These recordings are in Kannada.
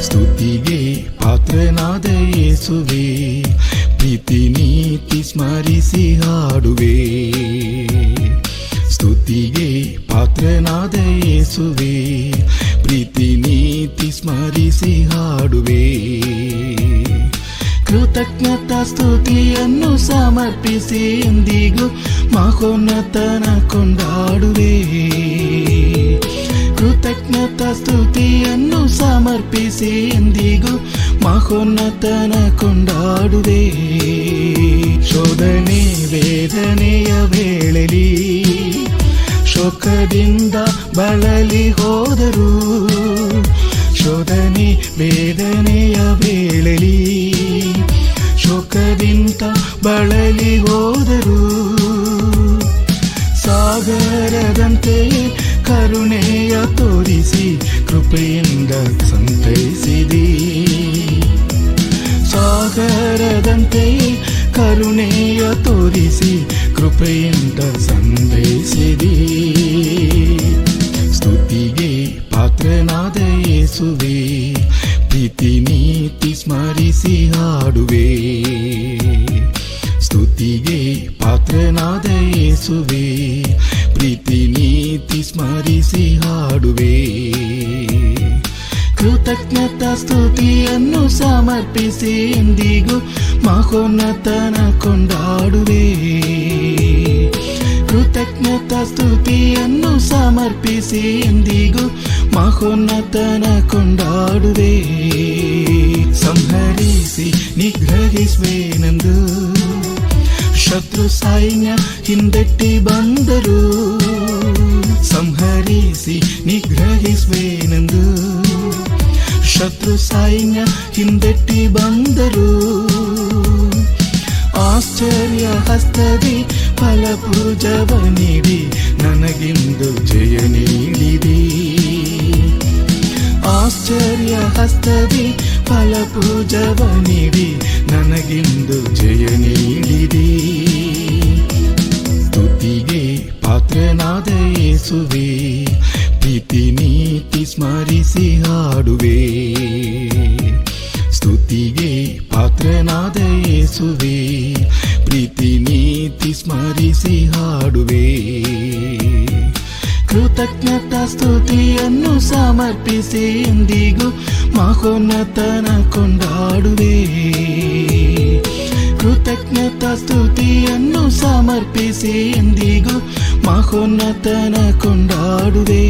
ಸ್ತುತಿಗೆ ಪಾತ್ರನಾದ ಯೇಸುವೆ, ಪ್ರೀತಿ ನೀತಿ ಸ್ಮರಿಸಿ ಹಾಡುವೆ. ಸ್ತುತಿಗೆ ಪಾತ್ರನಾದ ಯೇಸುವೆ, ಪ್ರೀತಿ ನೀತಿ ಸ್ಮರಿಸಿ ಹಾಡುವೆ. ಕೃತಜ್ಞತಾ ಸ್ತುತಿಯನ್ನು ಸಮರ್ಪಿಸಿ ಎಂದಿಗೂ ಮಹೋನ್ನತನ ಕೊಂಡಾಡುವೆ. ಕೃತಜ್ಞತಾ ಸ್ತುತಿಯನ್ನು ಸಮರ್ಪಿಸಿ ಎಂದಿಗೂ ಮಹೋನ್ನತನ ಕೊಂಡಾಡುವೆ. ಶೋಧನೆ ವೇದನೆಯ ವೇಳೆಲಿ ಶೋಕದಿಂದ ಬಳಲಿ ಹೋದರು. ಶೋಧನೆ ವೇದನೆಯ ವೇಳೆಲಿ ಶೋಕದಿಂದ ಬಳಲಿ ಹೋದರು. ಸಾಗರದಂತೆ ಕರುಣೆಯ ತೋರಿಸಿ ಕೃಪೆಯಿಂದ ಸಂತೈಸಿದಿ. ಸಾಗರದಂತೆ ಕರುಣೆಯ ತೋರಿಸಿ ಕೃಪೆಯಿಂದ ಸಂತೈಸಿದಿ. ಸ್ತುತಿಗೆ ಪಾತ್ರನಾದ ಯೇಸುವೆ, ಪ್ರೀತಿ ನೀತಿ ಸ್ಮರಿಸಿ ಹಾಡುವೆ. ಸ್ತುತಿಗೆ ಪಾತ್ರನಾದ ಯೇಸುವೆ, ಪ್ರೀತಿ ನೀತಿ ಸ್ಮರಿಸಿ ಹಾಡುವೆ. ಕೃತಜ್ಞತಾ ಸ್ತುತಿಯನ್ನು ಸಮರ್ಪಿಸಿ ಎಂದಿಗೂ ಮಹೋನ್ನತನ ಕೊಂಡಾಡುವೆ. ಕೃತಜ್ಞತಾ ಸ್ತುತಿಯನ್ನು ಸಮರ್ಪಿಸಿ ಎಂದಿಗೂ ಮಹೋನ್ನತನ ಕೊಂಡಾಡುವೆ. ಸಂಹರಿಸಿ ನಿಗ್ರಹಿಸುವೆನೆಂದು ಶತ್ರು ಸೈನ್ಯ ಹಿಂದೆಟ್ಟಿ ಬಂದರು. ಸಂಹರಿಸಿ ನಿಗ್ರಹಿಸುವೆನೆಂದು ಶತ್ರು ಸೈನ್ಯ ಹಿಂದೆಟ್ಟಿ ಬಂದರು. ಆಶ್ಚರ್ಯ ಹಸ್ತದಿ ಫಲಪೂಜವ ನೀಡಿ ನನಗಿಂದು ಜಯ ನೀಡಿದಿ. ಆಶ್ಚರ್ಯ ಹಸ್ತದಿ ಫಲಪೂಜವ ನೀಡಿ ನನಗಿಂದು ಜಯ ನೀಡಿದಿ. ಸ್ತುತಿಗೆ ಪಾತ್ರನಾದ ಯೇಸುವೆ, ಪ್ರೀತಿ ನೀತಿ ಸ್ಮರಿಸಿ ಹಾಡುವೆ. ಸ್ತುತಿಗೆ ಪಾತ್ರನಾದ ಯೇಸುವೆ, ಪ್ರೀತಿ ನೀತಿ ಸ್ಮರಿಸಿ ಹಾಡುವೆ. ಕೃತಜ್ಞತಾ ಸ್ತುತಿಯನ್ನು ಸಮರ್ಪಿಸಿ ಎಂದಿಗೂ ಮಹೋನ್ನತನ ಕೊಂಡಾಡುವೆ. ಕೃತಜ್ಞತಾ ಸ್ತುತಿಯನ್ನು ಸಮರ್ಪಿಸಿ ಎಂದಿಗೂ ಮಹೋನ್ನತನ ಕೊಂಡಾಡುವೆ.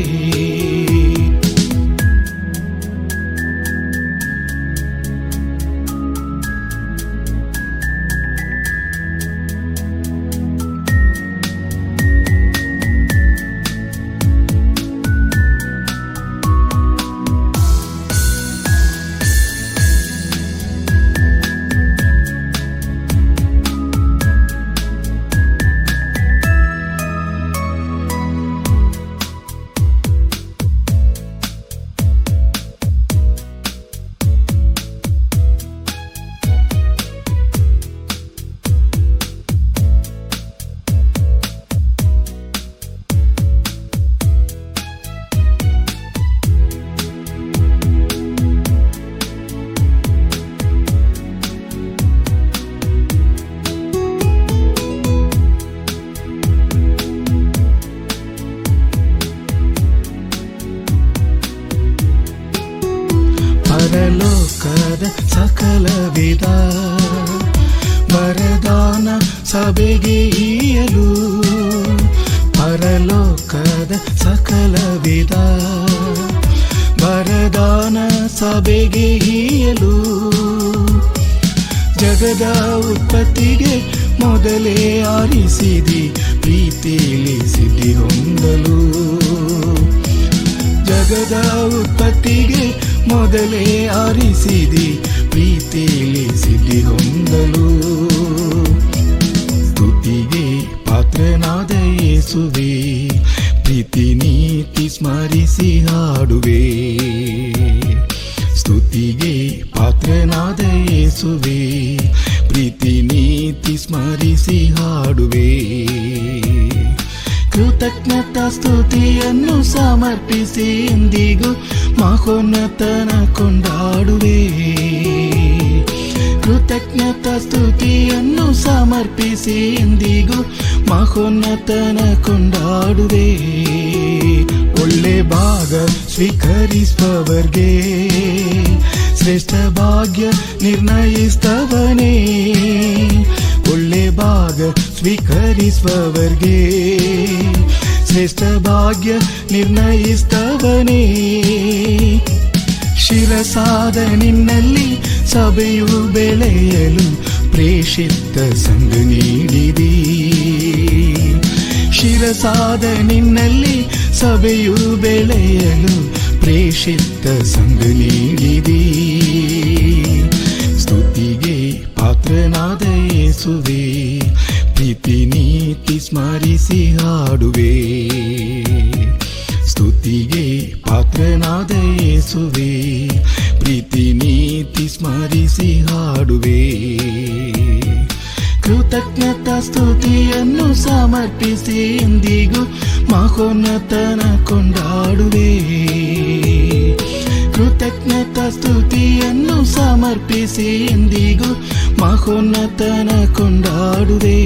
ಪರಲೋಕದ ಸಕಲ ವಿಧ ವರದಾನ ಸಭೆಗೆ ಈಯಲು. ಪರಲೋಕದ ಸಕಲ ವಿಧ ವರದಾನ ಸಭೆಗೆ ಈಯಲು. ಜಗದ ಉತ್ಪತ್ತಿಗೆ ಮೊದಲೇ ಆರಿಸಿದಿ, ಪ್ರೀತಿಲಿ ಸಿದ್ಧಿ ಹೊಂದಲು. ಜಗದ ಉತ್ಪತ್ತಿಗೆ ಮೊದಲೇ ಆರಿಸಿದಿ, ಪ್ರೀತಿಲಿ ಸಿದ್ಧಿ ಹೊಂದಲು. ಸ್ತುತಿಗೆ ಪಾತ್ರನಾದ ಯೇಸುವೆ, ಪ್ರೀತಿ ನೀತಿ ಸ್ಮರಿಸಿ ಹಾಡುವೆ. ಸ್ತುತಿಗೆ ಪಾತ್ರನಾದ ಯೇಸುವೆ, ಪ್ರೀತಿ ನೀತಿ ಸ್ಮರಿಸಿ ಹಾಡುವೆ. ಕೃತಜ್ಞತಾ ಸ್ತುತಿಯನ್ನು ಸಮರ್ಪಿಸಿ ಎಂದಿಗೂ ಮಹೋನ್ನತನ ಕೊಂಡಾಡುವೆ. ಕೃತಜ್ಞತಾ ಸ್ತುತಿಯನ್ನು ಸಮರ್ಪಿಸಿ ಎಂದಿಗೂ ಮಹೋನ್ನತನ ಕೊಂಡಾಡುವೆ. ಒಳ್ಳೆ ಭಾಗ ಸ್ವೀಕರಿಸುವವರ್ಗೆ ಶ್ರೇಷ್ಠ ಭಾಗ್ಯ ನಿರ್ಣಯಿಸ್ತವನೇ. ಒಳ್ಳೆ ಭಾಗ ಸ್ವೀಕರಿಸುವವರ್ಗೆ ಶ್ರೇಷ್ಠ ಭಾಗ್ಯ ನಿರ್ಣಯಿಸ್ತವನೇ. ಶಿರಸಾದ ನಿನ್ನಲ್ಲಿ ಸಭೆಯು ಬೆಳೆಯಲು ಪ್ರೇಷಿತ ಸಂಘ ನೀಡಿದಿ. ಶಿರಸಾದ ನಿನ್ನಲ್ಲಿ ಸಭೆಯು ಬೆಳೆಯಲು ಪ್ರೇಷಿತ ಸಂಘ ನೀಡಿದಿ. ಸ್ತುತಿಗೆ ಪಾತ್ರನಾದ ಯೇಸುವೆ, ಪ್ರೀತಿ ನೀತಿ ಸ್ಮರಿಸಿ ಹಾಡುವೆ. ಸ್ತುತಿಗೆ ಪಾತ್ರನಾದ ಯೇಸುವೆ, ಪ್ರೀತಿ ನೀತಿ ಸ್ಮರಿಸಿ ಹಾಡುವೆ. ಕೃತಜ್ಞತಾ ಸ್ತುತಿಯನ್ನು ಸಮರ್ಪಿಸಿ ಎಂದಿಗೂ ಮಹೋನ್ನತನ ಕೊಂಡಾಡುವೆ. ಕೃತಜ್ಞತಾ ಸ್ತುತಿಯನ್ನು ಸಮರ್ಪಿಸಿ ಎಂದಿಗೂ ಮಹೋನ್ನತನ ಕೊಂಡಾಡುವೆ.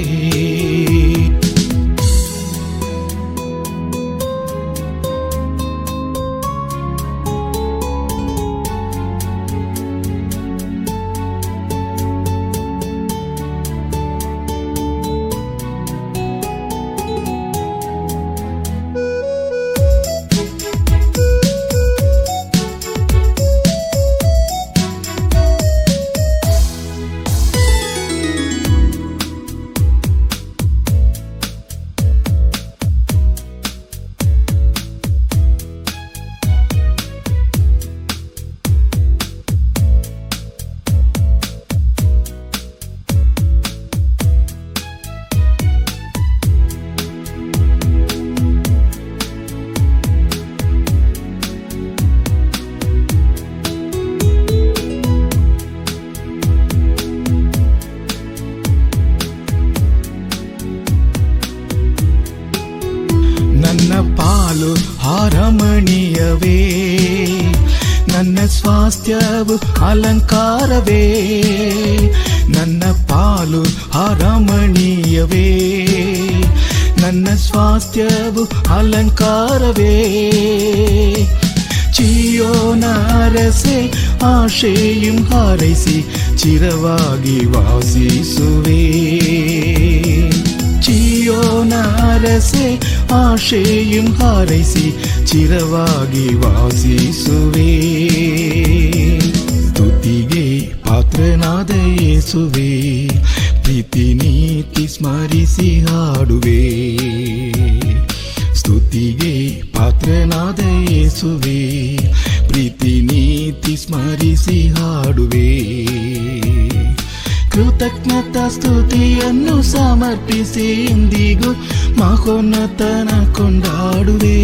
ನನ್ನ ಪಾಲು ಹಾರಮಣೀಯವೇ, ನನ್ನ ಸ್ವಾಸ್ಥ್ಯವು ಅಲಂಕಾರವೇ. ನನ್ನ ಪಾಲು ಹಾರಮಣೀಯವೇ, ನನ್ನ ಸ್ವಾಸ್ಥ್ಯವು ಅಲಂಕಾರವೇ. ಚೀಯೋನ ಅರಸೆ ಆಶೆയും ಹಾರೈಸಿ ಚಿರವಾಗಿ ವಾಸಿಸುವೆ. ಚೀಯೋನ ಅರಸೆ ಆಶೆയും ಹಾರೈಸಿ ಚಿರವಾಗಿ ವಾಸಿಸುವೆ. ಸ್ತುತಿಗೆ ಪಾತ್ರನಾದ ಯೇಸುವೆ, ಪ್ರೀತಿ ನೀತಿ ಸ್ಮರಿಸಿ ಹಾಡುವೆ. ಸ್ತುತಿಗೆ ಪಾತ್ರನಾದ ಯೇಸುವೆ, ಪ್ರೀತಿ ನೀತಿ ಸ್ಮರಿಸಿ ಹಾಡುವೆ. ಕೃತಜ್ಞತಾ ಸ್ತುತಿಯನ್ನು ಸಮರ್ಪಿಸಿ ಎಂದಿಗೂ ಮಹೋನ್ನತನ ಕೊಂಡಾಡುವೆ.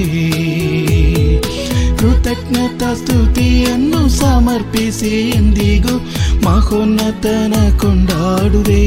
ಕೃತಜ್ಞತಾ ಸ್ತುತಿಯನ್ನು ಸಮರ್ಪಿಸಿ ಎಂದಿಗೂ ಮಹೋನ್ನತನ ಕೊಂಡಾಡುವೆ.